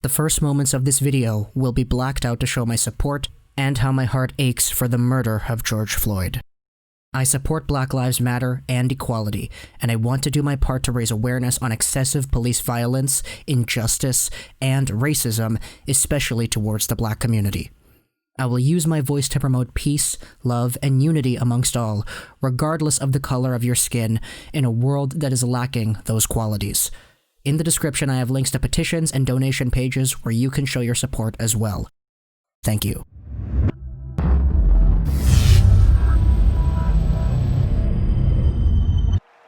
The first moments of this video will be blacked out to show my support and how my heart aches for the murder of George Floyd. I support Black Lives Matter and equality, and I want to do my part to raise awareness on excessive police violence, injustice, and racism, especially towards the Black community. I will use my voice to promote peace, love, and unity amongst all, regardless of the color of your skin, in a world that is lacking those qualities. In the description, I have links to petitions and donation pages where you can show your support as well. Thank you.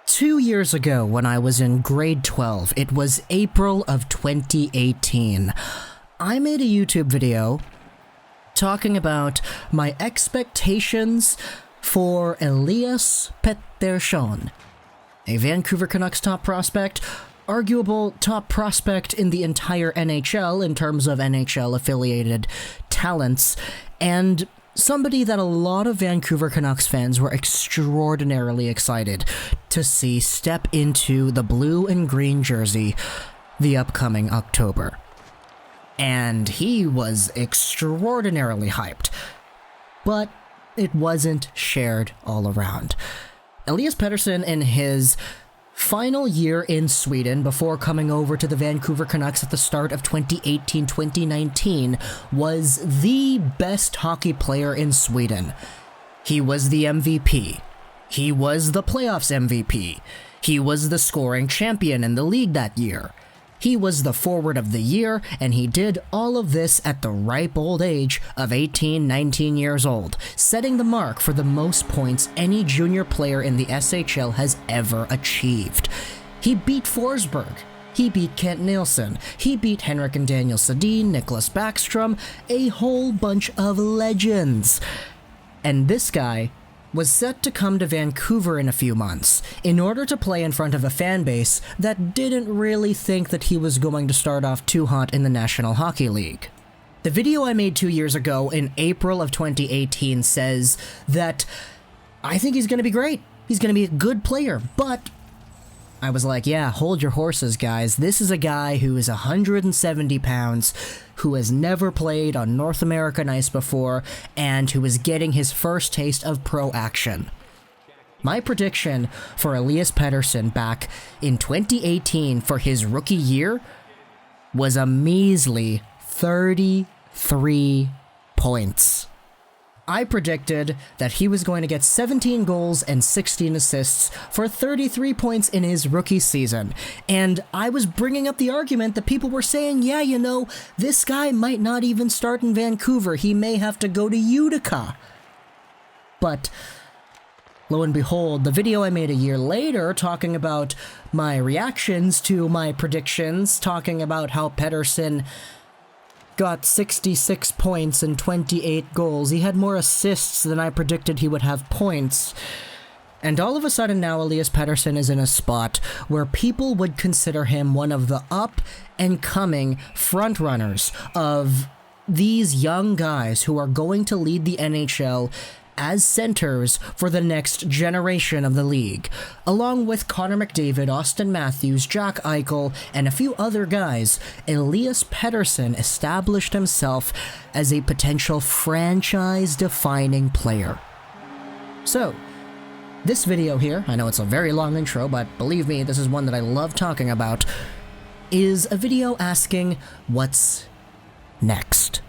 Two years ago, when I was in grade 12, it was April of 2018, I made a YouTube video talking about my expectations for Elias Pettersson, a Vancouver Canucks top prospect, arguable top prospect in the entire NHL in terms of NHL-affiliated talents, and somebody that a lot of Vancouver Canucks fans were extraordinarily excited to see step into the blue and green jersey the upcoming October. And he was extraordinarily hyped, but it wasn't shared all around. Elias Pettersson, in his final year in Sweden before coming over to the Vancouver Canucks at the start of 2018-2019, was the best hockey player in Sweden. He was the MVP. He was the playoffs MVP. He was the scoring champion in the league that year. He was the forward of the year, and he did all of this at the ripe old age of 18, 19 years old, setting the mark for the most points any junior player in the SHL has ever achieved. He beat Forsberg. He beat Kent Nilsson. He beat Henrik and Daniel Sedin, Nicholas Backstrom, a whole bunch of legends. And this guy was set to come to Vancouver in a few months in order to play in front of a fan base that didn't really think that he was going to start off too hot in the National Hockey League. The video I made 2 years ago in April of 2018 says that I think he's going to be great. He's going to be a good player, but I was like, yeah, hold your horses, guys. This is a guy who is 170 pounds, who has never played on North American ice before, and who is getting his first taste of pro action. My prediction for Elias Pettersson back in 2018 for his rookie year was a measly 33 points. I predicted that he was going to get 17 goals and 16 assists for 33 points in his rookie season. And I was bringing up the argument that people were saying, yeah, you know, this guy might not even start in Vancouver. He may have to go to Utica. But lo and behold, the video I made a year later talking about my reactions to my predictions, talking about how Pettersson got 66 points and 28 goals. He had more assists than I predicted he would have points. And all of a sudden now Elias Pettersson is in a spot where people would consider him one of the up-and-coming frontrunners of these young guys who are going to lead the NHL as centers for the next generation of the league. Along with Connor McDavid, Austin Matthews, Jack Eichel, and a few other guys, Elias Pettersson established himself as a potential franchise-defining player. So, this video here, I know it's a very long intro, but believe me, this is one that I love talking about, is a video asking, what's next?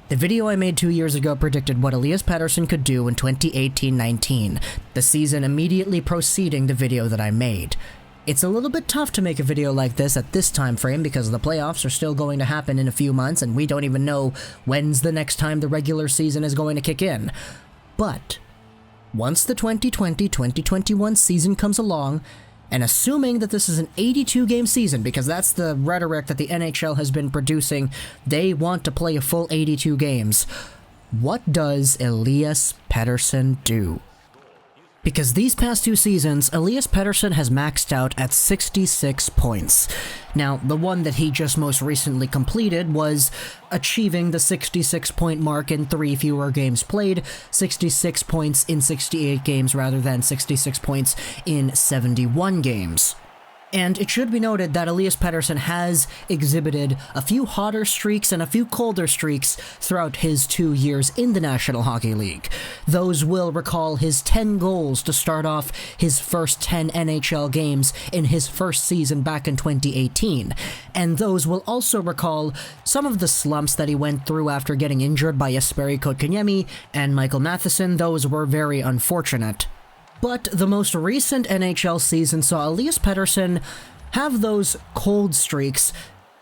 The video I made 2 years ago predicted what Elias Pettersson could do in 2018-19, the season immediately preceding the video that I made. It's a little bit tough to make a video like this at this time frame because the playoffs are still going to happen in a few months and we don't even know when's the next time the regular season is going to kick in. But once the 2020-2021 season comes along, and assuming that this is an 82-game season, because that's the rhetoric that the NHL has been producing, they want to play a full 82 games, what does Elias Pettersson do? Because these past two seasons, Elias Pettersson has maxed out at 66 points. Now, the one that he just most recently completed was achieving the 66-point mark in 3 fewer games played, 66 points in 68 games rather than 66 points in 71 games. And it should be noted that Elias Pettersson has exhibited a few hotter streaks and a few colder streaks throughout his 2 years in the National Hockey League. Those will recall his 10 goals to start off his first 10 NHL games in his first season back in 2018. And those will also recall some of the slumps that he went through after getting injured by Jesperi Kotkaniemi and Michael Matheson. Those were very unfortunate. But the most recent NHL season saw Elias Pettersson have those cold streaks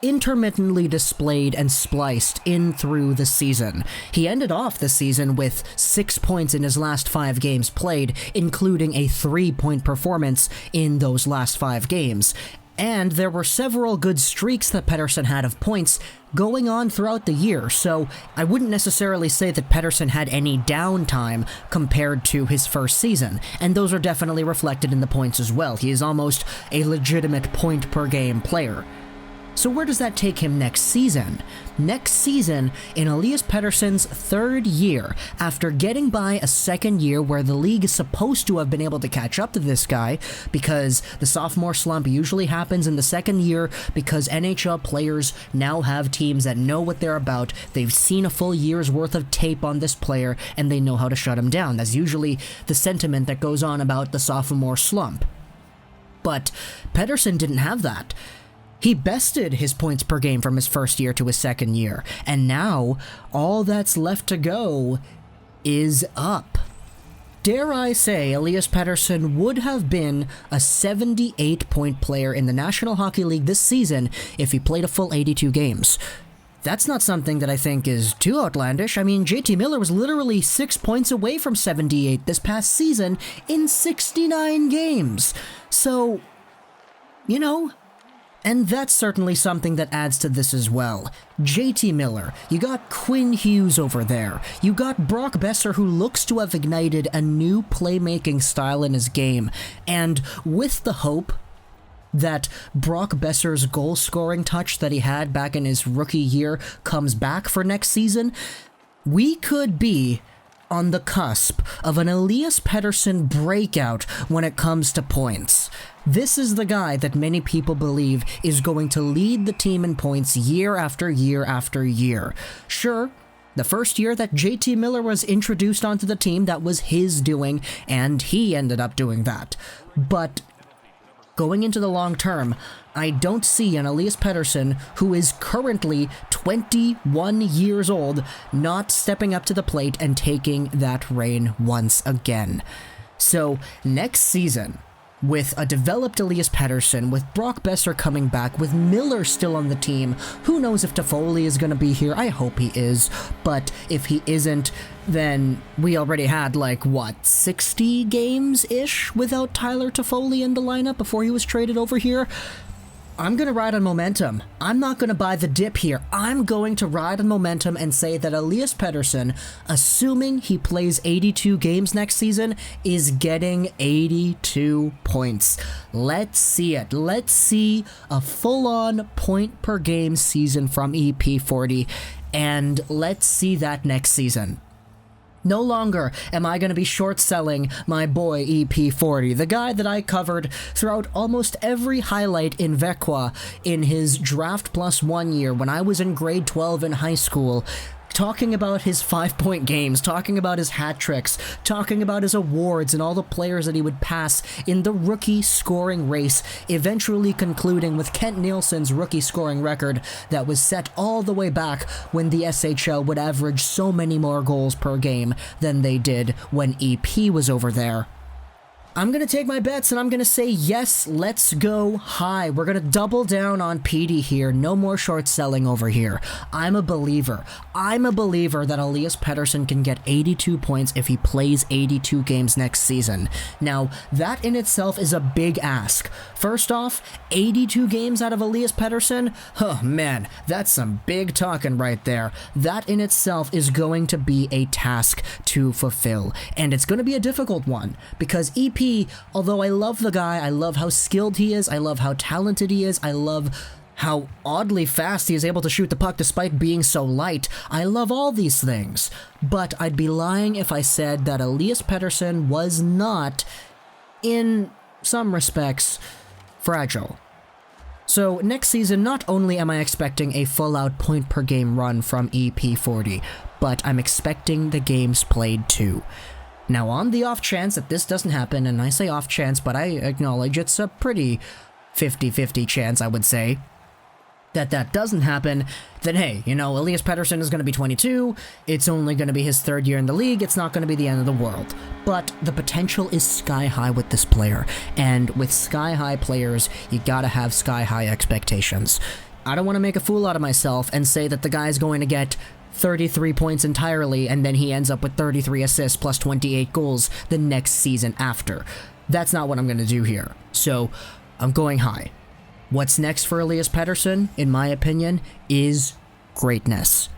intermittently displayed and spliced in through the season. He ended off the season with 6 points in his last 5 games played, including a 3-point performance in those last 5 games. And there were several good streaks that Pettersson had of points going on throughout the year, so I wouldn't necessarily say that Pettersson had any downtime compared to his first season, and those are definitely reflected in the points as well. He is almost a legitimate point-per-game player. So where does that take him next season? Next season, in Elias Pettersson's 3rd year, after getting by a 2nd year where the league is supposed to have been able to catch up to this guy, because the sophomore slump usually happens in the 2nd year because NHL players now have teams that know what they're about, they've seen a full year's worth of tape on this player, and they know how to shut him down. That's usually the sentiment that goes on about the sophomore slump. But Pettersson didn't have that. He bested his points per game from his first year to his 2nd year, and now all that's left to go is up. Dare I say, Elias Pettersson would have been a 78-point player in the National Hockey League this season if he played a full 82 games. That's not something that I think is too outlandish. I mean, JT Miller was literally 6 points away from 78 this past season in 69 games. So, you know, and that's certainly something that adds to this as well. JT Miller, you got Quinn Hughes over there, you got Brock Boeser, who looks to have ignited a new playmaking style in his game, and with the hope that Brock Boeser's goal-scoring touch that he had back in his rookie year comes back for next season, we could be on the cusp of an Elias Pettersson breakout when it comes to points. This is the guy that many people believe is going to lead the team in points year after year after year. Sure, the first year that JT Miller was introduced onto the team, that was his doing, and he ended up doing that. But going into the long term, I don't see an Elias Pettersson, who is currently 21 years old, not stepping up to the plate and taking that reign once again. So next season, with a developed Elias Pettersson, with Brock Boeser coming back, with Miller still on the team, who knows if Toffoli is going to be here? I hope he is, but if he isn't, then we already had, 60 games-ish without Tyler Toffoli in the lineup before he was traded over here? I'm going to ride on momentum. I'm not going to buy the dip here. I'm going to ride on momentum and say that Elias Pettersson, assuming he plays 82 games next season, is getting 82 points. Let's see it. Let's see a full-on point-per-game season from EP40, and let's see that next season. No longer am I going to be short-selling my boy EP40, the guy that I covered throughout almost every highlight in Växjö in his Draft Plus 1 year when I was in grade 12 in high school, talking about his 5-point games, talking about his hat tricks, talking about his awards and all the players that he would pass in the rookie scoring race, eventually concluding with Kent Nielsen's rookie scoring record that was set all the way back when the SHL would average so many more goals per game than they did when EP was over there. I'm going to take my bets and I'm going to say, yes, let's go high. We're going to double down on PD here. No more short selling over here. I'm a believer. I'm a believer that Elias Pettersson can get 82 points if he plays 82 games next season. Now, that in itself is a big ask. First off, 82 games out of Elias Pettersson? Oh man, that's some big talking right there. That in itself is going to be a task to fulfill. And it's going to be a difficult one because EP, although I love the guy, I love how skilled he is, I love how talented he is, I love how oddly fast he is able to shoot the puck despite being so light. I love all these things. But I'd be lying if I said that Elias Pettersson was not, in some respects, fragile. So next season, not only am I expecting a full-out point-per-game run from EP40, but I'm expecting the games played too. Now, on the off chance that this doesn't happen, and I say off chance, but I acknowledge it's a pretty 50-50 chance, I would say, that doesn't happen, then hey, you know, Elias Pettersson is going to be 22, it's only going to be his third year in the league, it's not going to be the end of the world. But the potential is sky high with this player, and with sky high players, you gotta have sky high expectations. I don't want to make a fool out of myself and say that the guy's going to get 33 points entirely, and then he ends up with 33 assists plus 28 goals the next season after. That's not what I'm going to do here. So, I'm going high. What's next for Elias Pettersson, in my opinion, is greatness.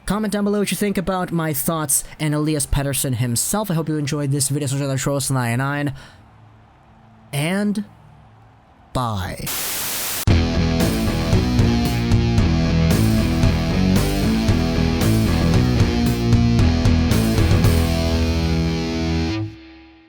Comment down below what you think about my thoughts and Elias Pettersson himself. I hope you enjoyed this video. And bye.